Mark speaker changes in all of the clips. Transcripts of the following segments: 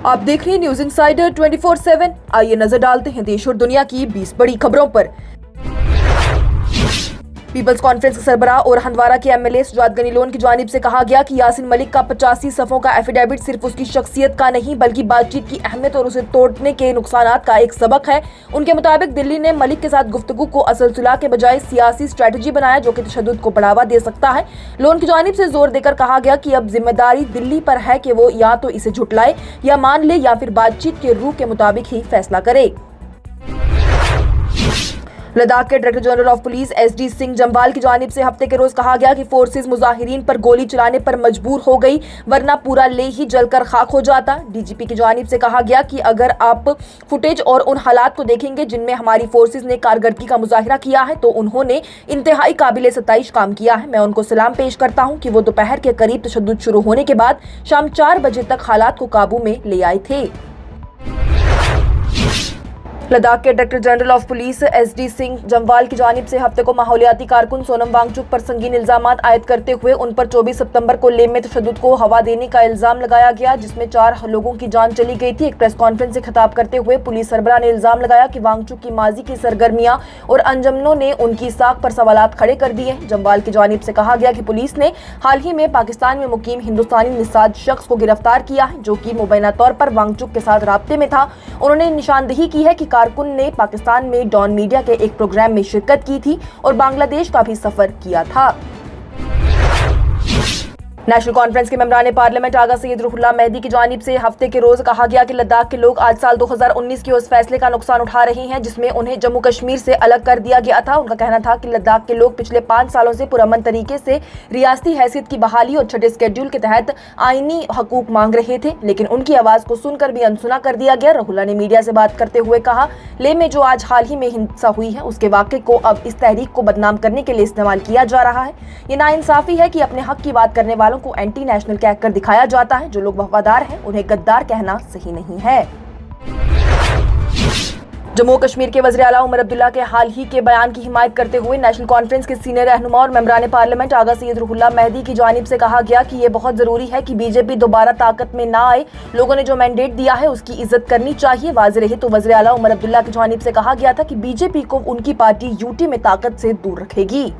Speaker 1: आप देख रहे हैं न्यूज इंसाइडर 24/7। आइए नजर डालते हैं देश और दुनिया की 20 बड़ी खबरों पर। पीपल्स कॉन्फ्रेंस के सरबराह और हंदवारा के एमएलए सुजात गनी लोन की जानिब से कहा गया कि यासीन मलिक का 85 सफ़ों का एफिडेविट सिर्फ उसकी शख्सियत का नहीं बल्कि बातचीत की अहमियत और उसे तोड़ने के नुकसानात का एक सबक है। उनके मुताबिक दिल्ली ने मलिक के साथ गुफ्तगू को असल सुलह के बजाय सियासी स्ट्रेटजी बनाया जो कि तशद्दुद को बढ़ावा दे सकता है। लोन की जानिब से जोर देकर कहा गया कि अब जिम्मेदारी दिल्ली पर है कि वो या तो इसे झुटलाए या मान ले या फिर बातचीत के रूह के मुताबिक ही फैसला करे। लद्दाख के director general of police SD Singh Jamwal की जानिब से हफ्ते के रोज कहा गया कि फोर्सेस मुजाहिरीन पर गोली चलाने पर मजबूर हो गई वरना पूरा लेह ही जलकर खाक हो जाता। डीजीपी की जानिब से कहा गया कि अगर आप फुटेज और उन हालात को देखेंगे जिनमें हमारी फोर्सेस ने कारकर्दगी का मुजाहिरा किया है तो उन्होंने इंतहाई काबिल सताइश काम किया है। मैं उनको सलाम पेश करता हूँ कि वो दोपहर के करीब तशद्दुद शुरू होने के बाद शाम 4 बजे तक हालात को काबू में ले आए थे। लद्दाख के director general of police SD Singh Jamwal की जानिब से हफ्ते को माहौलियाती कारकुन सोनम वांगचुक पर संगीन इल्जामात आयद करते हुए उन पर 24 सितंबर को लेह में तशद्दुद को हवा देने का इल्जाम लगाया गया जिसमें 4 लोगों की जान चली गई थी। एक प्रेस कॉन्फ्रेंस से खिताब करते हुए पुलिस सरबराह ने इल्जाम लगाया कि वांगचुक की माजी की सरगर्मियां और अंजमनों ने उनकी साख पर सवालात खड़े कर दिए। जम्वाल की जानिब से कहा गया कि पुलिस ने हाल ही में पाकिस्तान में मुकीम हिंदुस्तानी निसाज शख्स को गिरफ्तार किया है जो कि मुबैना तौर पर वांगचुक के साथ राब्ते में था। उन्होंने निशानदेही की है कि कारकुन ने पाकिस्तान में डॉन मीडिया के एक प्रोग्राम में शिरकत की थी और बांग्लादेश का भी सफर किया था। नेशनल कॉन्फ्रेंस के मेंबरान पार्लियामेंट आगा सैयद रूहुल्लाह मेहदी की जानिब से हफ्ते के रोज कहा गया कि लद्दाख के लोग आज साल 2019 के उस फैसले का नुकसान उठा रहे हैं जिसमें उन्हें जम्मू कश्मीर से अलग कर दिया गया था। उनका कहना था कि लद्दाख के लोग पिछले 5 सालों से पुरअमन तरीके से रियासती हैसियत की बहाली और छठे शेड्यूल के तहत आईनी हकूक मांग रहे थे लेकिन उनकी आवाज को सुनकर भी अनसुना कर दिया गया। रूहुल्लाह ने मीडिया से बात करते हुए कहा, लेह में जो आज हाल ही में हिंसा हुई है उसके वाक़े को अब इस तहरीक को बदनाम करने के लिए इस्तेमाल किया जा रहा है। ये नाइंसाफी है कि अपने हक की बात करने वालों को एंटी नेशनल कहकर दिखाया जाता है। जो लोग वफादार हैं उन्हें गद्दार कहना सही नहीं है। जम्मू कश्मीर के वज़ीर आला उमर अब्दुल्ला के हाल ही के बयान की हिमायत करते हुए नेशनल कॉन्फ्रेंस के सीनियर रहनुमा और मेंबरान पार्लियामेंट आगा सैयद रूहुल्लाह मेहदी की जानिब से कहा गया कि ये बहुत जरूरी है कि बीजेपी दोबारा ताकत में ना आए। लोगों ने जो मैंडेट दिया है उसकी इज्जत करनी चाहिए। वाज़ेह रहे तो वज़ीर आला उमर अब्दुल्ला की जानिब से कहा गया था कि बीजेपी को उनकी पार्टी यूटी में ताकत से दूर रखेगी।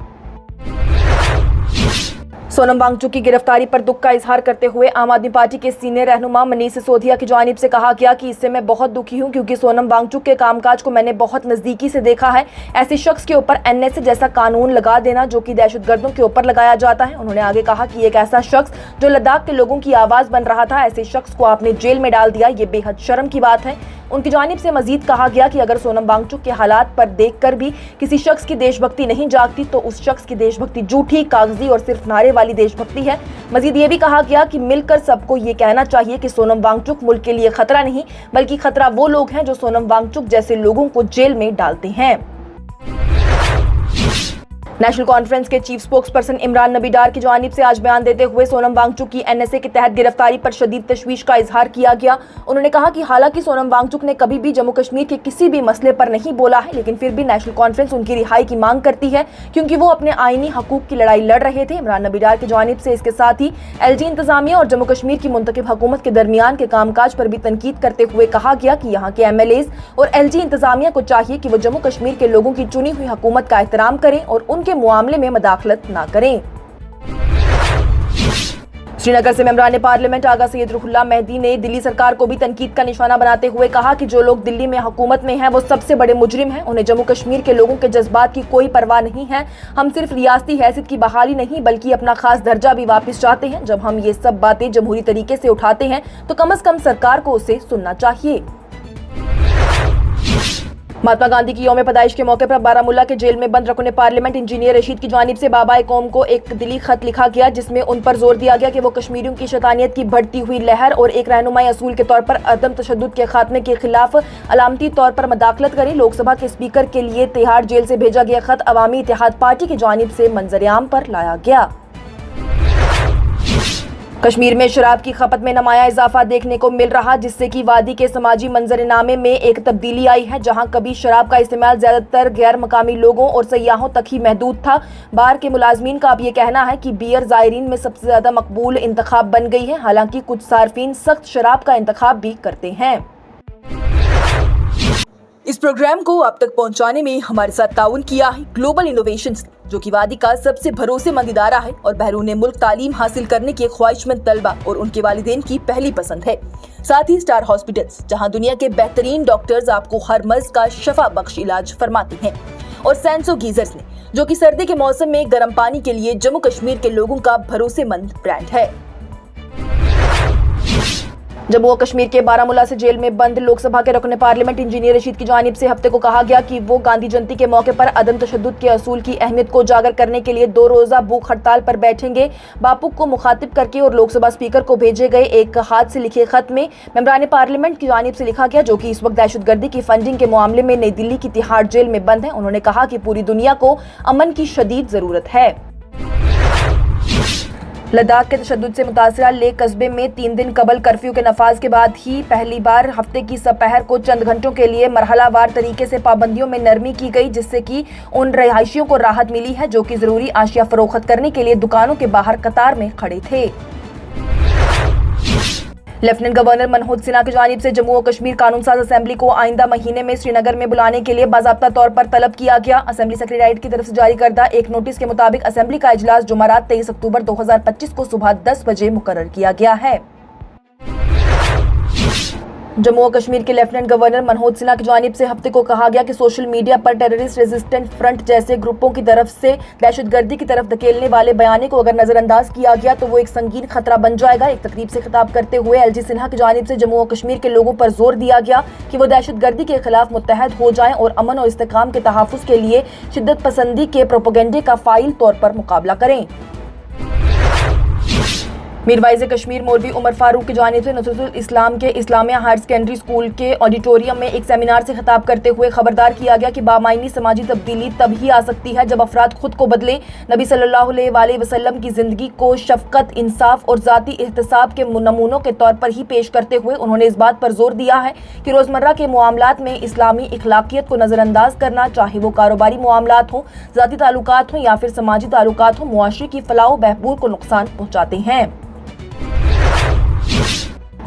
Speaker 1: सोनम वांगचुक की गिरफ्तारी पर दुख का इजहार करते हुए आम आदमी पार्टी के सीनियर रहनुमा मनीष सिसोदिया की जानिब से कहा गया कि इससे मैं बहुत दुखी हूं क्योंकि सोनम वांगचुक के कामकाज को मैंने बहुत नजदीकी से देखा है। ऐसे शख्स के ऊपर एनएसए जैसा कानून लगा देना जो कि दहशतगर्दों के ऊपर लगाया जाता है। उन्होंने आगे कहा कि एक ऐसा शख्स जो लद्दाख के लोगों की आवाज बन रहा था ऐसे शख्स को आपने जेल में डाल दिया, ये बेहद शर्म की बात है। उनकी जानिब से मजीद कहा गया कि अगर सोनम वांगचुक के हालात पर देखकर भी किसी शख्स की देशभक्ति नहीं जागती तो उस शख्स की देशभक्ति झूठी, कागजी और सिर्फ नारे वाली देशभक्ति है। मजीद ये भी कहा गया कि मिलकर सबको ये कहना चाहिए कि सोनम वांगचुक मुल्क के लिए खतरा नहीं बल्कि खतरा वो लोग हैं जो सोनम वांगचुक जैसे लोगों को जेल में डालते हैं। नेशनल कॉन्फ्रेंस के चीफ स्पोक्सपर्सन इमरान नबी डार की जानिब से आज बयान देते हुए सोनम वांगचुक की एनएसए के तहत गिरफ्तारी पर शदीद तशवीश का इजहार किया गया। उन्होंने कहा कि हालांकि सोनम वांगचुक ने कभी भी जम्मू कश्मीर के किसी भी मसले पर नहीं बोला है लेकिन फिर भी नेशनल कॉन्फ्रेंस उनकी रिहाई की मांग करती है क्योंकि वो अपने आईनी हकूक की लड़ाई लड़ रहे थे। इमरान नबी डार की जानिब से इसके साथ ही एलजी इंतजामिया और जम्मू कश्मीर की मुंतखब हुकूमत के दरमियान के कामकाज पर भी तनकीद करते हुए कहा गया कि यहाँ के एमएलएज और एलजी इंतजामिया को चाहिए कि वो जम्मू कश्मीर के लोगों की चुनी हुई हुकूमत का एहतराम करें और उनके मामले में मुदाखलत ना करें। श्रीनगर से मेंबरान पार्लियामेंट आगा सैयद रूहुल्लाह मेहदी ने दिल्ली सरकार को भी तनकीद का निशाना बनाते हुए कहा कि जो लोग दिल्ली में हुकूमत में हैं वो सबसे बड़े मुजरिम हैं। उन्हें जम्मू कश्मीर के लोगों के जज्बात की कोई परवाह नहीं है। हम सिर्फ रियासती हैसियत की बहाली नहीं बल्कि अपना खास दर्जा भी वापस चाहते हैं। जब हम ये सब बातें जमहूरी तरीके से उठाते हैं तो कम से कम सरकार को उसे सुनना चाहिए। महात्मा गांधी की यौम पैदाइश के मौके पर बारामूला के जेल में बंद रकुन पार्लियामेंट इंजीनियर रशीद की जानिब से बाबाए कौम को एक दिली खत लिखा गया जिसमें उन पर जोर दिया गया कि वो कश्मीरियों की शैतानियत की बढ़ती हुई लहर और एक रहनुमाई असूल के तौर पर अदम तशद्दुद के खात्मे के खिलाफ अलामती तौर पर मदाखलत करें। लोकसभा के स्पीकर के लिए तिहाड़ जेल से भेजा गया खत अवामी इत्तेहाद पार्टी की जानिब से मंजर आम पर लाया गया। کشمیر میں شراب کی کھپت میں نمایاں اضافہ دیکھنے کو مل رہا، جس سے کہ وادی کے سماجی منظرنامے میں ایک تبدیلی آئی ہے۔ جہاں کبھی شراب کا استعمال زیادہ تر غیر مقامی لوگوں اور سیاحوں تک ہی محدود تھا، بار کے ملازمین کا اب یہ کہنا ہے کہ بیئر زائرین میں سب سے زیادہ مقبول انتخاب بن گئی ہے۔ حالانکہ کچھ صارفین سخت شراب کا انتخاب بھی کرتے ہیں۔ اس پروگرام کو آپ تک پہنچانے میں ہمارے ساتھ تعاون کیا ہے گلوبل انوویشنز، جو کہ وادی کا سب سے بھروسے مند ادارہ ہے اور بیرون ملک تعلیم حاصل کرنے کے خواہش مند طلبہ اور ان کے والدین کی پہلی پسند ہے۔ ساتھ ہی اسٹار ہاسپٹلز، جہاں دنیا کے بہترین ڈاکٹرز آپ کو ہر مرض کا شفا بخش علاج فرماتے ہیں، اور سینسو گیزرز نے، جو کہ سردی کے موسم میں گرم پانی کے لیے جموں کشمیر کے لوگوں کا بھروسے مند برانڈ ہے۔ جموں و کشمیر کے بارامولہ سے جیل میں بند لوک سبھا کے رکن پارلیمنٹ انجینئر رشید کی جانب سے ہفتے کو کہا گیا کہ وہ گاندھی جینتی کے موقع پر عدم تشدد کے اصول کی اہمیت کو اجاگر کرنے کے لیے 2 روزہ بھوک ہڑتال پر بیٹھیں گے۔ باپو کو مخاطب کر کے اور لوک سبھا اسپیکر کو بھیجے گئے ایک ہاتھ سے لکھے خط میں ممبران پارلیمنٹ کی جانب سے لکھا گیا، جو کہ اس وقت دہشت گردی کی فنڈنگ کے معاملے میں نئی دلی کی تہاڑ جیل میں بند ہیں۔ انہوں نے کہا کہ پوری دنیا کو امن کی شدید ضرورت ہے۔ لداخ کے تشدد سے متاثرہ لے قصبے میں 3 دن قبل کرفیو کے نفاذ کے بعد ہی پہلی بار ہفتے کی سپہر کو چند گھنٹوں کے لیے مرحلہ وار طریقے سے پابندیوں میں نرمی کی گئی، جس سے کہ ان رہائشیوں کو راحت ملی ہے جو کہ ضروری اشیاء فروخت کرنے کے لیے دکانوں کے باہر قطار میں کھڑے تھے۔ لیفٹیننٹ گورنر منہوج سنہا کی جانب سے جموں و کشمیر قانون ساز اسمبلی کو آئندہ مہینے میں سری نگر میں بلانے کے لیے باضابطہ طور پر طلب کیا گیا۔ اسمبلی سیکریٹریٹ کی طرف سے جاری کردہ ایک نوٹس کے مطابق اسمبلی کا اجلاس جمعرات 23 اکتوبر 2025 کو صبح 10 بجے مقرر کیا گیا ہے۔ جموں و کشمیر کے لیفٹیننٹ گورنر منہوج سنہا کی جانب سے ہفتے کو کہا گیا کہ سوشل میڈیا پر ٹیررسٹ ریزسٹنٹ فرنٹ جیسے گروپوں کی طرف سے دہشت گردی کی طرف دھکیلنے والے بیانے کو اگر نظر انداز کیا گیا تو وہ ایک سنگین خطرہ بن جائے گا۔ ایک تقریب سے خطاب کرتے ہوئے ایل جی سنہا کی جانب سے جموں و کشمیر کے لوگوں پر زور دیا گیا کہ وہ دہشت گردی کے خلاف متحد ہو جائیں اور امن اور استحکام کے تحفظ کے لیے شدت پسندی کے پروپیگنڈے کا فعال طور پر مقابلہ کریں۔ میروائز کشمیر مولوی عمر فاروق کی جانب سے نصرت الاسلام کے اسلامیہ ہائر سیکنڈری اسکول کے آڈیٹوریم میں ایک سیمینار سے خطاب کرتے ہوئے خبردار کیا گیا کہ بامعنی سماجی تبدیلی تب ہی آ سکتی ہے جب افراد خود کو بدلیں۔ نبی صلی اللہ علیہ وآلہ وسلم کی زندگی کو شفقت، انصاف اور ذاتی احتساب کے نمونوں کے طور پر ہی پیش کرتے ہوئے انہوں نے اس بات پر زور دیا ہے کہ روزمرہ کے معاملات میں اسلامی اخلاقیت کو نظر انداز کرنا، چاہے وہ کاروباری معاملات ہوں، ذاتی تعلقات ہوں یا پھر سماجی تعلقات ہوں، معاشرے کی فلاح و بہبود کو نقصان پہنچاتے ہیں۔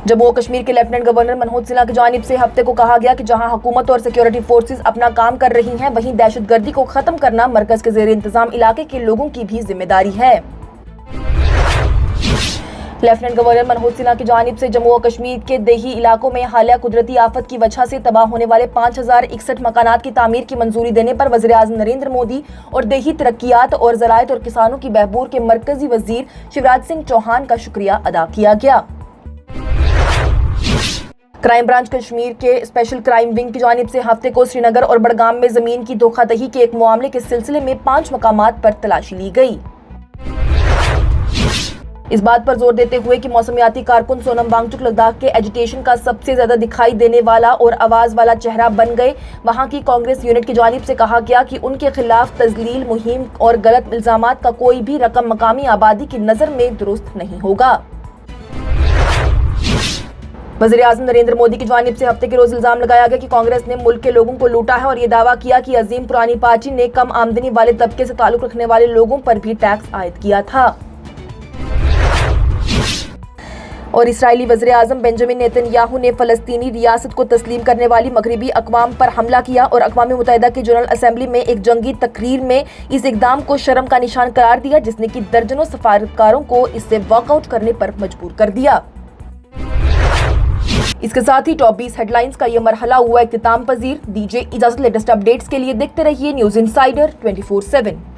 Speaker 1: جموں و کشمیر کے لیفٹیننٹ گورنر منہوج سنہا کی جانب سے ہفتے کو کہا گیا کہ جہاں حکومت اور سیکیورٹی فورسز اپنا کام کر رہی ہیں، وہیں دہشت گردی کو ختم کرنا مرکز کے زیر انتظام علاقے کے لوگوں کی بھی ذمہ داری ہے۔ لیفٹیننٹ گورنر منہوج سنہا کی جانب سے جموں و کشمیر کے دیہی علاقوں میں حالیہ قدرتی آفت کی وجہ سے تباہ ہونے والے 5061 مکانات کی تعمیر کی منظوری دینے پر وزیر اعظم نریندر مودی اور دیہی ترقیات اور زراعت اور کسانوں کی بہبود کے مرکزی وزیر شیوراج سنگھ چوہان کا شکریہ ادا کیا گیا۔ کرائم برانچ کشمیر کے اسپیشل کرائم ونگ کی جانب سے ہفتے کو سری نگر اور بڑگام میں زمین کی دھوکہ دہی کے ایک معاملے کے سلسلے میں 5 مقامات پر تلاشی لی گئی۔ اس بات پر زور دیتے ہوئے کہ موسمیاتی کارکن سونم وانگچک لداخ کے ایجیٹیشن کا سب سے زیادہ دکھائی دینے والا اور آواز والا چہرہ بن گئے، وہاں کی کانگریس یونٹ کی جانب سے کہا گیا کہ ان کے خلاف تذلیل مہم اور غلط الزامات کا کوئی بھی رقم مقامی آبادی کی نظر میں درست نہیں ہوگا۔ وزیر اعظم نریندر مودی کی جانب سے ہفتے کے روز الزام لگایا گیا کہ کانگریس نے ملک کے لوگوں کو لوٹا ہے اور یہ دعویٰ کیا کہ عظیم پرانی پارٹی نے کم آمدنی والے طبقے سے تعلق رکھنے والے لوگوں پر بھی ٹیکس عائد کیا تھا۔ اور اسرائیلی وزیر اعظم بنجامن نیتن یاہو نے فلسطینی ریاست کو تسلیم کرنے والی مغربی اقوام پر حملہ کیا اور اقوام متحدہ کی جنرل اسمبلی میں ایک جنگی تقریر میں اس اقدام کو شرم کا نشان قرار دیا، جس نے کہ درجنوں سفارتکاروں کو اس سے واک آؤٹ کرنے پر مجبور کر دیا۔ اس کے ساتھ ہی ٹاپ 20 ہیڈ لائنز کا یہ مرحلہ ہوا اختتام پذیر۔ دیجیے اجازت، لیٹسٹ اپڈیٹس کے لیے دیکھتے رہیے نیوز انسائیڈر 24/7۔